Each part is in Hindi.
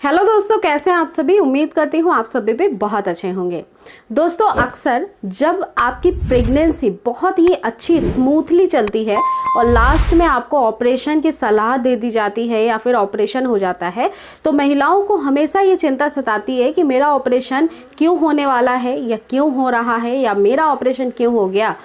हेलो दोस्तों, कैसे हैं आप सभी। उम्मीद करती हूँ आप सभी भी बहुत अच्छे होंगे। दोस्तों, अक्सर जब आपकी प्रेगनेंसी बहुत ही अच्छी स्मूथली चलती है और लास्ट में आपको ऑपरेशन की सलाह दे दी जाती है या फिर ऑपरेशन हो जाता है, तो महिलाओं को हमेशा ये चिंता सताती है कि मेरा ऑपरेशन क्यों होने वाला है या क्यों हो रहा है या मेरा ऑपरेशन क्यों हो गया।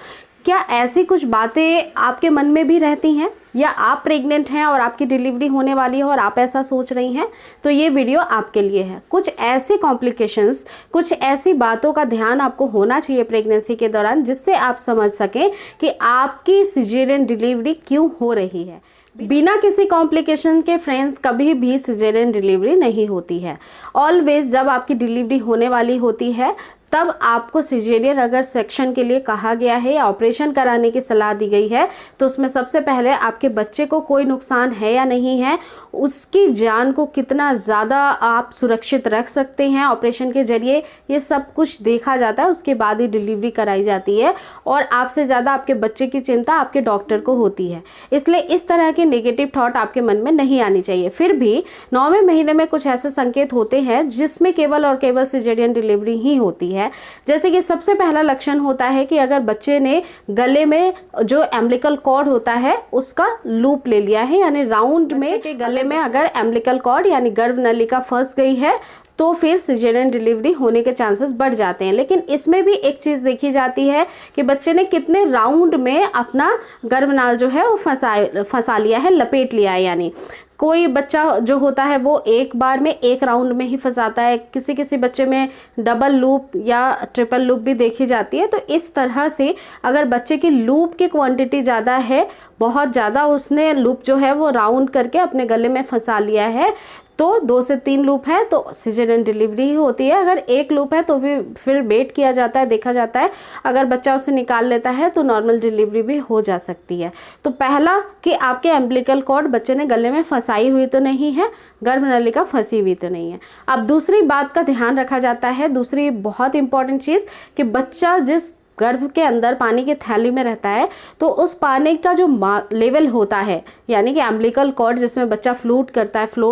क्या ऐसी कुछ बातें आपके मन में भी रहती हैं या आप प्रेग्नेंट हैं और आपकी डिलीवरी होने वाली है और आप ऐसा सोच रही हैं? तो ये वीडियो आपके लिए है। कुछ ऐसी कॉम्प्लिकेशंस, कुछ ऐसी बातों का ध्यान आपको होना चाहिए प्रेगनेंसी के दौरान जिससे आप समझ सकें कि आपकी सिजेरियन डिलीवरी क्यों हो रही है। बिना किसी कॉम्प्लिकेशन के फ्रेंड्स कभी भी सिजेरियन डिलीवरी नहीं होती है। ऑलवेज जब आपकी डिलीवरी होने वाली होती है तब आपको सिजेरियन अगर सेक्शन के लिए कहा गया है या ऑपरेशन कराने की सलाह दी गई है तो उसमें सबसे पहले आपके बच्चे को कोई नुकसान है या नहीं है, उसकी जान को कितना ज़्यादा आप सुरक्षित रख सकते हैं ऑपरेशन के जरिए, ये सब कुछ देखा जाता है। उसके बाद ही डिलीवरी कराई जाती है और आपसे ज़्यादा आपके बच्चे की चिंता आपके डॉक्टर को होती है। इसलिए इस तरह के नेगेटिव थॉट आपके मन में नहीं आनी चाहिए। फिर भी 9वें महीने में कुछ ऐसे संकेत होते हैं जिसमें केवल और केवल सिजेरियन डिलीवरी ही होती है। जैसे कि सबसे पहला लक्षण होता है कि अगर बच्चे ने गले में जो एम्बिलिकल कॉर्ड होता है उसका लूप ले लिया है, यानी राउंड में के गले में अगर एम्बिलिकल कॉर्ड यानी गर्भनलिका फंस गई है तो फिर सिजेरियन डिलीवरी होने के चांसेस बढ़ जाते हैं। लेकिन इसमें भी एक चीज़ देखी जाती है कि बच्चे ने कितने राउंड में अपना गर्भनाल जो है वो फंसा लिया है, लपेट लिया है। यानी कोई बच्चा जो होता है वो एक बार में एक राउंड में ही फंसाता है, किसी किसी बच्चे में डबल लूप या ट्रिपल लूप भी देखी जाती है। तो इस तरह से अगर बच्चे की लूप की क्वांटिटी ज़्यादा है, बहुत ज़्यादा उसने लूप जो है वो राउंड करके अपने गले में फंसा लिया है, तो 2 से 3 लूप है तो सिजेरियन डिलीवरी ही होती है। अगर एक लूप है तो फिर वेट किया जाता है, देखा जाता है। अगर बच्चा उसे निकाल लेता है तो नॉर्मल डिलीवरी भी हो जा सकती है। तो पहला कि आपके एम्बिलिकल कॉर्ड बच्चे ने गले में फंसाई हुई तो नहीं है, गर्भनलिका फंसी हुई तो नहीं है। अब दूसरी बात का ध्यान रखा जाता है, दूसरी बहुत इंपॉर्टेंट चीज़ कि बच्चा जिस गर्भ के अंदर पानी की थैली में रहता है तो उस पानी का जो लेवल होता है, यानी कि एम्बिलिकल कॉर्ड जिसमें बच्चा फ्लोट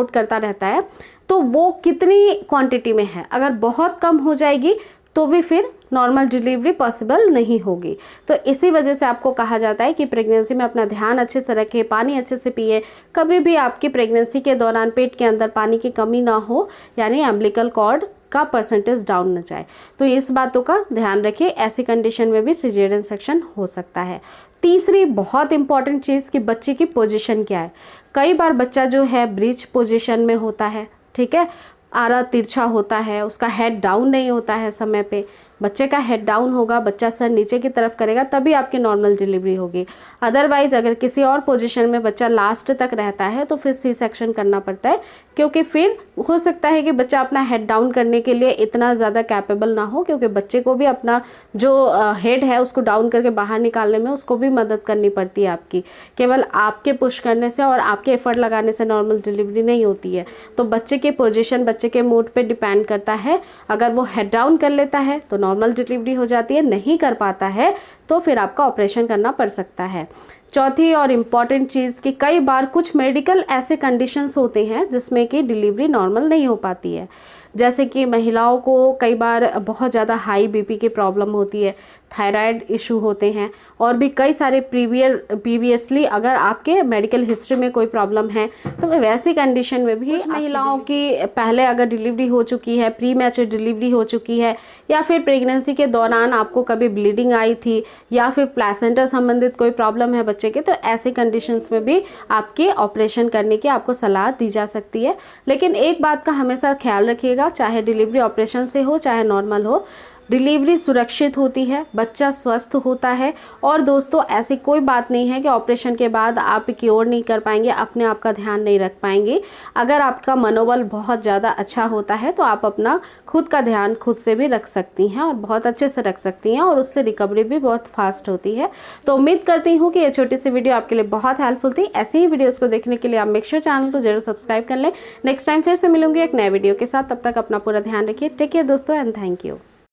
करता रहता है, तो वो कितनी क्वांटिटी में है। अगर बहुत कम हो जाएगी तो भी फिर नॉर्मल डिलीवरी पॉसिबल नहीं होगी। तो इसी वजह से आपको कहा जाता है कि प्रेगनेंसी में अपना ध्यान अच्छे से रखें, पानी अच्छे से पिए। कभी भी आपकी प्रेगनेंसी के दौरान पेट के अंदर पानी की कमी ना हो, यानी एम्बिलिकल कॉर्ड का परसेंटेज डाउन न जाए। तो इस बातों का ध्यान रखिए। ऐसी कंडीशन में भी सिजेरियन सेक्शन हो सकता है। तीसरी बहुत इंपॉर्टेंट चीज़ कि बच्चे की पोजीशन क्या है। कई बार बच्चा जो है ब्रीच पोजीशन में होता है, ठीक है, आरा तिरछा होता है, उसका हेड डाउन नहीं होता है समय पे। बच्चे का हेड डाउन होगा, बच्चा सर नीचे की तरफ करेगा, तभी आपकी नॉर्मल डिलीवरी होगी। अदरवाइज अगर किसी और पोजीशन में बच्चा लास्ट तक रहता है तो फिर सी सेक्शन करना पड़ता है, क्योंकि फिर हो सकता है कि बच्चा अपना हेड डाउन करने के लिए इतना ज़्यादा कैपेबल ना हो, क्योंकि बच्चे को भी अपना जो हेड है उसको डाउन करके बाहर निकालने में उसको भी मदद करनी पड़ती है आपकी। केवल आपके पुश करने से और आपके एफर्ट लगाने से नॉर्मल डिलीवरी नहीं होती है। तो बच्चे की पोजीशन, बच्चे के मूड पे डिपेंड करता है। अगर वो हेड डाउन कर लेता है तो नॉर्मल डिलीवरी हो जाती है, नहीं कर पाता है तो फिर आपका ऑपरेशन करना पड़ सकता है। चौथी और इम्पॉर्टेंट चीज़ कि कई बार कुछ मेडिकल ऐसे कंडीशंस होते हैं जिसमें कि डिलीवरी नॉर्मल नहीं हो पाती है। जैसे कि महिलाओं को कई बार बहुत ज़्यादा हाई बीपी की प्रॉब्लम होती है, थायराइड इशू होते हैं और भी कई सारे प्रीवियसली अगर आपके मेडिकल हिस्ट्री में कोई प्रॉब्लम है तो वैसी कंडीशन में भी महिलाओं की पहले अगर डिलीवरी हो चुकी है, प्री मैच्योर डिलीवरी हो चुकी है, या फिर प्रेगनेंसी के दौरान आपको कभी ब्लीडिंग आई थी या फिर प्लेसेंटा संबंधित कोई प्रॉब्लम है बच्चे के, तो ऐसी कंडीशंस में भी आपके ऑपरेशन करने की आपको सलाह दी जा सकती है। लेकिन एक बात का हमेशा ख्याल रखिएगा, चाहे डिलीवरी ऑपरेशन से हो चाहे नॉर्मल हो, डिलीवरी सुरक्षित होती है, बच्चा स्वस्थ होता है। और दोस्तों, ऐसी कोई बात नहीं है कि ऑपरेशन के बाद आप क्योर नहीं कर पाएंगे, अपने आप का ध्यान नहीं रख पाएंगे। अगर आपका मनोबल बहुत ज़्यादा अच्छा होता है तो आप अपना खुद का ध्यान खुद से भी रख सकती हैं और बहुत अच्छे से रख सकती हैं और उससे रिकवरी भी बहुत फास्ट होती है। तो उम्मीद करती हूँ कि ये छोटी सी वीडियो आपके लिए बहुत हेल्पफुल थी। ऐसी ही वीडियोज़ को देखने के लिए आप मेक श्योर चैनल को जरूर सब्सक्राइब कर लें। नेक्स्ट टाइम फिर से मिलूंगी एक नए वीडियो के साथ। तब तक अपना पूरा ध्यान रखिए। टेक केयर दोस्तों एंड थैंक यू।